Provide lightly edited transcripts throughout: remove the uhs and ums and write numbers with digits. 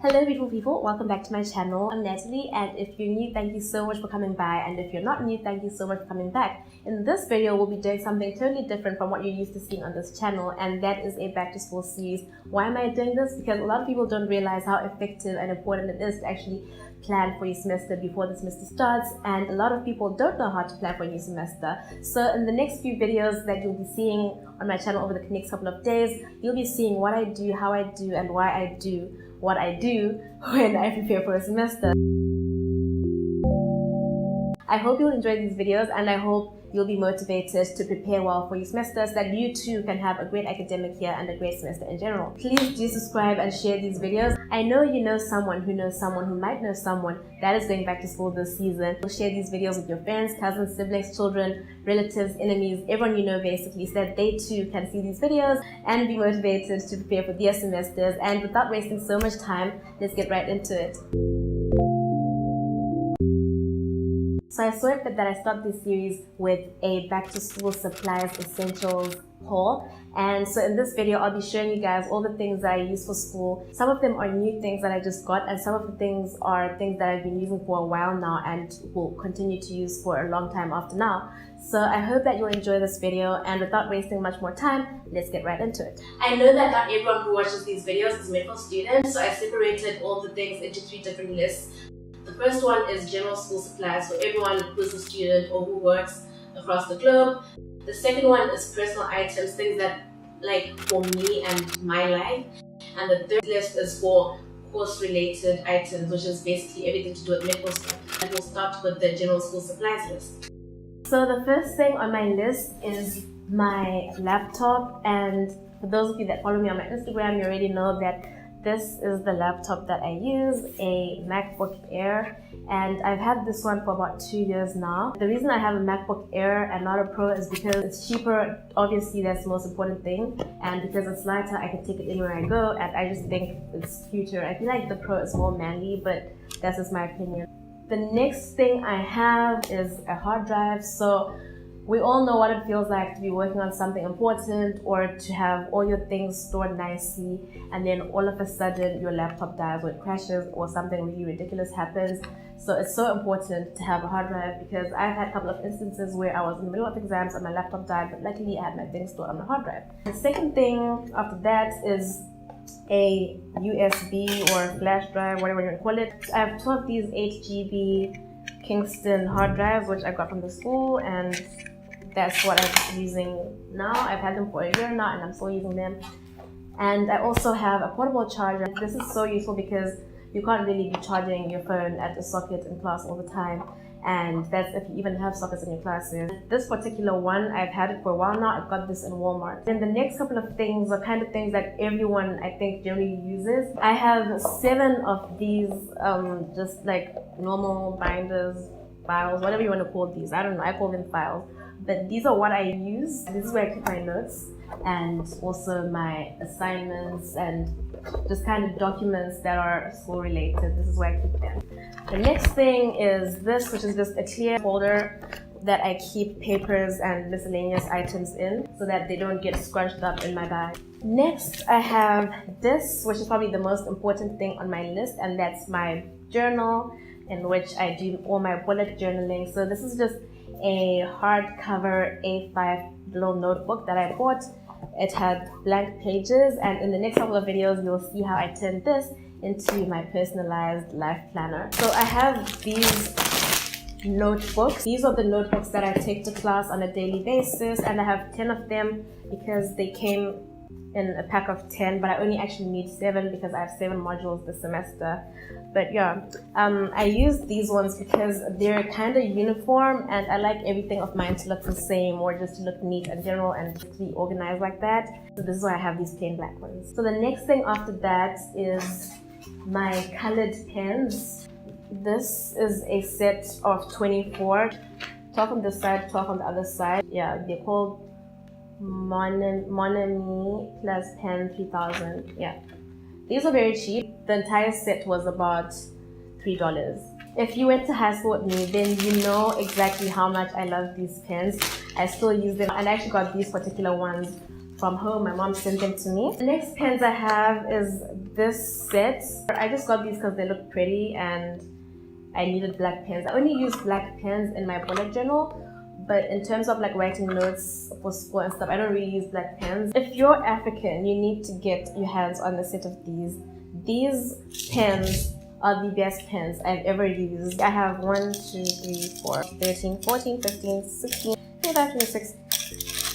Hello beautiful people, welcome back to my channel. I'm Natalie, and if you're new, thank you so much for coming by, and if you're not new, thank you so much for coming back. In this video, we'll be doing something totally different from what you're used to seeing on this channel, and that is a back to school series. Why am I doing this? Because a lot of people don't realize how effective and important it is to actually plan for your semester before the semester starts, and a lot of people don't know how to plan for a new semester. So in the next few videos that you'll be seeing on my channel over the next couple of days, you'll be seeing what I do, how I do, and why I do what I do when I prepare for a semester. I hope you'll enjoy these videos, and I hope you'll be motivated to prepare well for your semester so that you too can have a great academic year and a great semester in general. Please do subscribe and share these videos. I know you know someone who knows someone who might know someone that is going back to school this season. Share these videos with your friends, cousins, siblings, children, relatives, enemies, everyone you know basically, so that they too can see these videos and be motivated to prepare for their semesters. And without wasting so much time, let's get right into it. So I saw it fit that I start this series with a back to school supplies essentials haul. And so in this video, I'll be showing you guys all the things that I use for school. Some of them are new things that I just got, and some of the things are things that I've been using for a while now and will continue to use for a long time after now. So I hope that you'll enjoy this video, and without wasting much more time, let's get right into it. I know that not everyone who watches these videos is a medical student, so I separated all the things into 3 different lists. The first one is general school supplies for everyone who's a student or who works across the globe. The second one is personal items, things that like for me and my life. And the third list is for course-related items, which is basically everything to do with medical stuff. And we'll start with the general school supplies list. So the first thing on my list is my laptop, and for those of you that follow me on my Instagram, you already know that this is the laptop that I use, a MacBook Air, and I've had this one for about 2 years now. The reason I have a MacBook Air and not a Pro is because it's cheaper. Obviously, that's the most important thing, and because it's lighter, I can take it anywhere I go, and I just think it's cuter. I feel like the Pro is more manly, but that's just my opinion. The next thing I have is a hard drive. So we all know what it feels like to be working on something important or to have all your things stored nicely, and then all of a sudden your laptop dies or it crashes or something really ridiculous happens. So it's so important to have a hard drive, because I've had a couple of instances where I was in the middle of exams and my laptop died, but luckily I had my things stored on the hard drive. The second thing after that is a USB or flash drive, whatever you want to call it. I have 2 of these 8 GB Kingston hard drives, which I got from the school, and that's what I'm using now. I've had them for a year now and I'm still using them. And I also have a portable charger. This is so useful because you can't really be charging your phone at the socket in class all the time. And that's if you even have sockets in your classes. This particular one, I've had it for a while now. I got this in Walmart. Then the next couple of things are kind of things that everyone, I think, generally uses. I have 7 of these, just like normal binders, files, whatever you want to call these. I don't know, I call them files. But these are what I use. This is where I keep my notes and also my assignments and just kind of documents that are school related. This is where I keep them. The next thing is this, which is just a clear folder that I keep papers and miscellaneous items in so that they don't get scrunched up in my bag. Next, I have this, which is probably the most important thing on my list, and that's my journal, in which I do all my bullet journaling. So this is just a hardcover A5 little notebook that I bought. It had blank pages, and in the next couple of videos you'll see how I turned this into my personalized life planner. So I have these notebooks. These are the notebooks that I take to class on a daily basis, and I have 10 of them because they came in a pack of 10, but I only actually need 7 because I have 7 modules this semester. But yeah, I use these ones because they're kind of uniform, and I like everything of mine to look the same, or just to look neat in general and just be organized like that. So this is why I have these plain black ones. So the next thing after that is my colored pens. This is a set of 24, 12 on this side, 12 on the other side. Yeah, they're called Monami plus pen 3000. Yeah, these are very cheap. The entire set was about $3. If you went to high school with me, then you know exactly how much I love these pens. I still use them, and I actually got these particular ones from home. My mom sent them to me. The next pens I have is this set. I just got these because they look pretty and I needed black pens. I only use black pens in my bullet journal, but in terms of like writing notes for school and stuff, I don't really use black pens. If you're African, you need to get your hands on a set of these. These pens are the best pens I've ever used. I have 1, 2, 3, 4, 13, 14, 15, 16, 25, 26,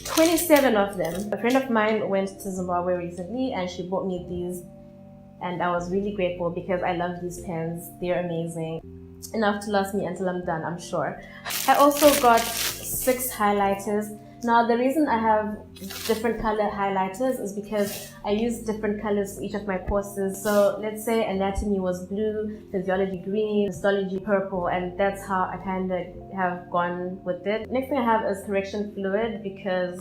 27 of them. A friend of mine went to Zimbabwe recently and she bought me these, and I was really grateful because I love these pens. They're amazing. Enough to last me until I'm done, I'm sure. I also got 6 highlighters. Now the reason I have different color highlighters is because I use different colors for each of my courses. So let's say anatomy was blue, physiology green, histology purple, and that's how I kind of have gone with it. Next thing I have is correction fluid because,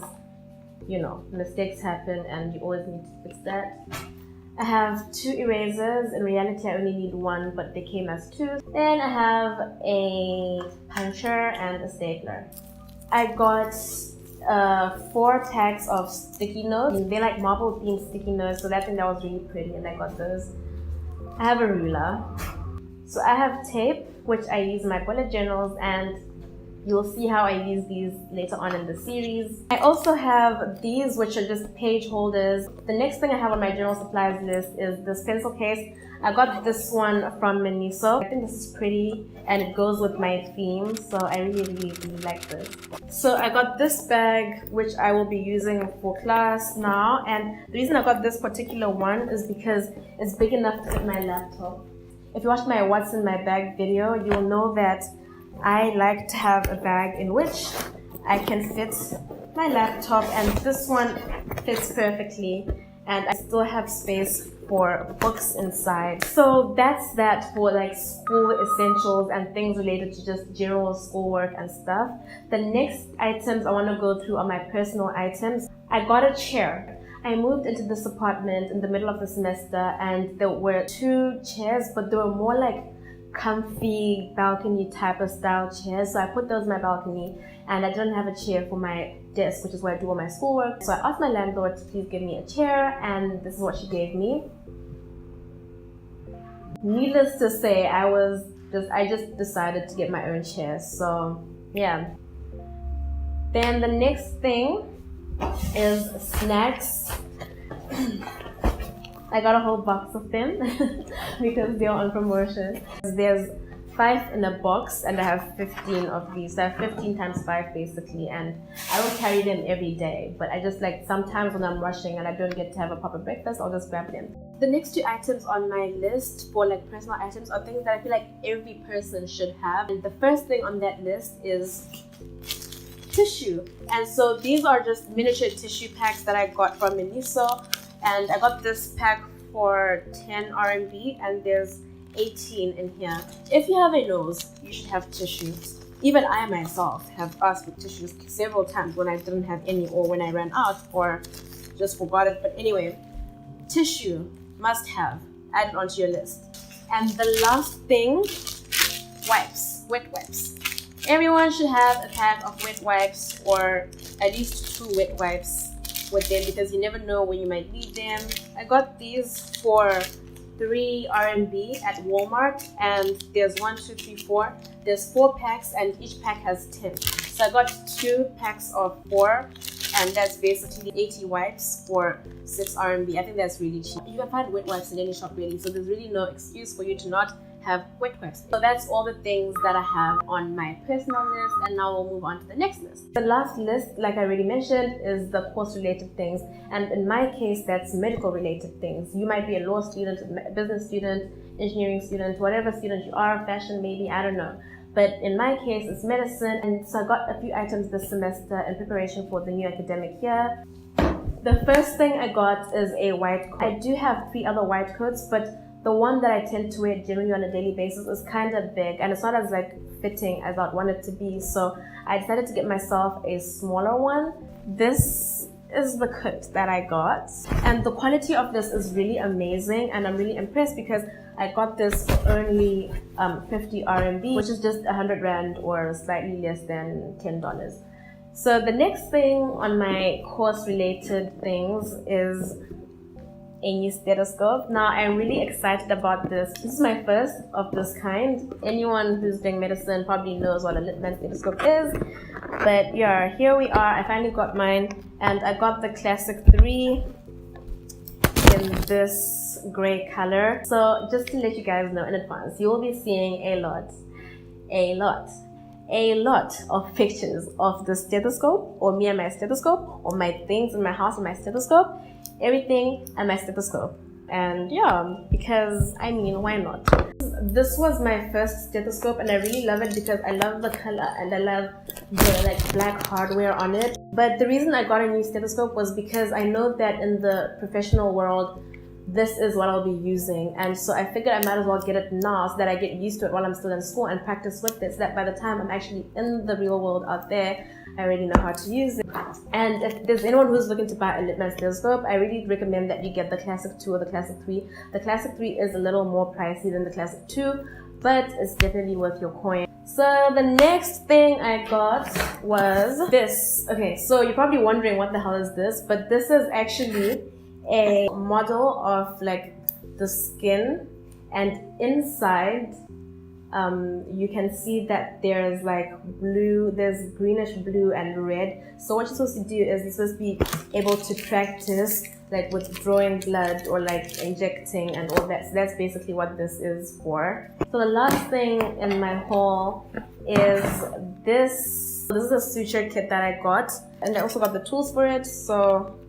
you know, mistakes happen and you always need to fix that. I have 2 erasers. In reality, I only need 1, but they came as 2. Then I have a puncher and a stapler. I got 4 packs of sticky notes. They're like marble themed sticky notes, so that thing that was really pretty, and I got those. I have a ruler. So I have tape, which I use in my bullet journals, and you'll see how I use these later on in the series. I also have these, which are just page holders. The next thing I have on my journal supplies list is this pencil case. I got this one from Miniso. I think this is pretty and it goes with my theme, so I really like this. So I got this bag, which I will be using for class now, and the reason I got this particular one is because it's big enough to fit my laptop. If you watched my What's in My Bag video, you'll know that I like to have a bag in which I can fit my laptop, and this one fits perfectly, and I still have space for books inside. So that's that for like school essentials and things related to just general schoolwork and stuff. The next items I want to go through are my personal items. I got a chair. I moved into this apartment in the middle of the semester, and there were 2 chairs, but they were more like comfy balcony type of style chairs, so I put those in my balcony, and I didn't have a chair for my desk, which is where I do all my schoolwork. So I asked my landlord to please give me a chair, and this is what she gave me. Needless to say, I just decided to get my own chair, so yeah. Then the next thing is snacks. I got a whole box of them because they're on promotion. There's 5 in a box and I have 15 of these. So I have 15 times 5 basically, and I don't carry them every day, but I just like sometimes when I'm rushing and I don't get to have a proper breakfast, I'll just grab them. The next 2 items on my list for like personal items are things that I feel like every person should have. And the first thing on that list is tissue. And so these are just miniature tissue packs that I got from Miniso. And I got this pack for 10 RMB, and there's 18 in here. If you have a nose, you should have tissues. Even I myself have asked for tissues several times when I didn't have any, or when I ran out or just forgot it. But anyway, tissue must have. Add it onto your list. And the last thing, wipes, wet wipes. Everyone should have a pack of wet wipes, or at least 2 wet wipes with them, because you never know when you might need them. I got these for 3 RMB at Walmart, and there's 1, 2, 3, 4. There's 4 packs, and each pack has 10. So I got 2 packs of 4, and that's basically 80 wipes for 6 RMB. I think that's really cheap. You can find wet wipes in any shop really, so there's really no excuse for you to not have wet wipes. So that's all the things that I have on my personal list, and now we'll move on to the next list. The last list, like I already mentioned, is the course related things, and in my case that's medical related things. You might be a law student, a business student, engineering student, whatever student you are, fashion maybe, I don't know. But in my case it's medicine, and so I got a few items this semester in preparation for the new academic year. The first thing I got is a white coat. I do have 3 other white coats, but the one that I tend to wear generally on a daily basis is kind of big, and it's not as like fitting as I'd want it to be, so I decided to get myself a smaller one. This is the coat that I got, and the quality of this is really amazing, and I'm really impressed because I got this for only 50 RMB, which is just 100 Rand or slightly less than $10. So the next thing on my course related things is a new stethoscope. Now I'm really excited about this. This is my first of this kind. Anyone who's doing medicine probably knows what a Littmann stethoscope is. But yeah, here we are. I finally got mine, and I got the Classic 3 in this gray color. So just to let you guys know in advance, you will be seeing a lot of pictures of the stethoscope, or me and my stethoscope, or my things in my house and my stethoscope, everything and my stethoscope. And yeah, because I mean, why not? This was my first stethoscope, and I really love it because I love the color and I love the like black hardware on it. But the reason I got a new stethoscope was because I know that in the professional world, this is what I'll be using, and so I figured I might as well get it now so that I get used to it while I'm still in school and practice with it, so that by the time I'm actually in the real world out there, I already know how to use it. And if there's anyone who's looking to buy a Littmann stethoscope, I really recommend that you get the Classic 2 or the Classic 3. The Classic 3 is a little more pricey than the Classic 2, but it's definitely worth your coin. So the next thing I got was this. Okay, so you're probably wondering what the hell is this, but this is actually a model of like the skin, and inside you can see that there's like blue, there's greenish blue and red. So what you're supposed to do is you're supposed to be able to practice like withdrawing blood or like injecting and all that. So that's basically what this is for. So the last thing in my haul is this. This is a suture kit that I got, and I also got the tools for it. So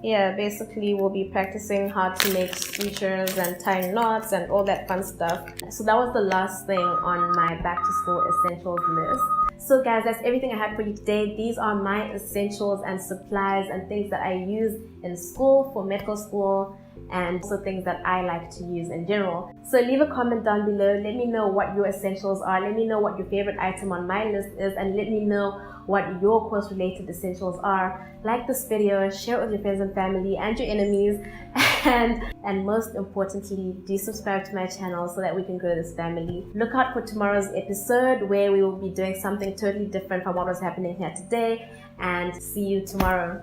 yeah, basically we'll be practicing how to make sutures and tying knots and all that fun stuff. So that was the last thing on my back to school essentials list. So guys, that's everything I had for you today. These are my essentials and supplies and things that I use in school, for medical school, and also things that I like to use in general. So leave a comment down below. Let me know what your essentials are. Let me know what your favorite item on my list is, and let me know what your course related essentials are. Like this video, share it with your friends and family and your enemies, and most importantly, do subscribe to my channel so that we can grow this family. Look out for tomorrow's episode where we will be doing something totally different from what was happening here today, and see you tomorrow.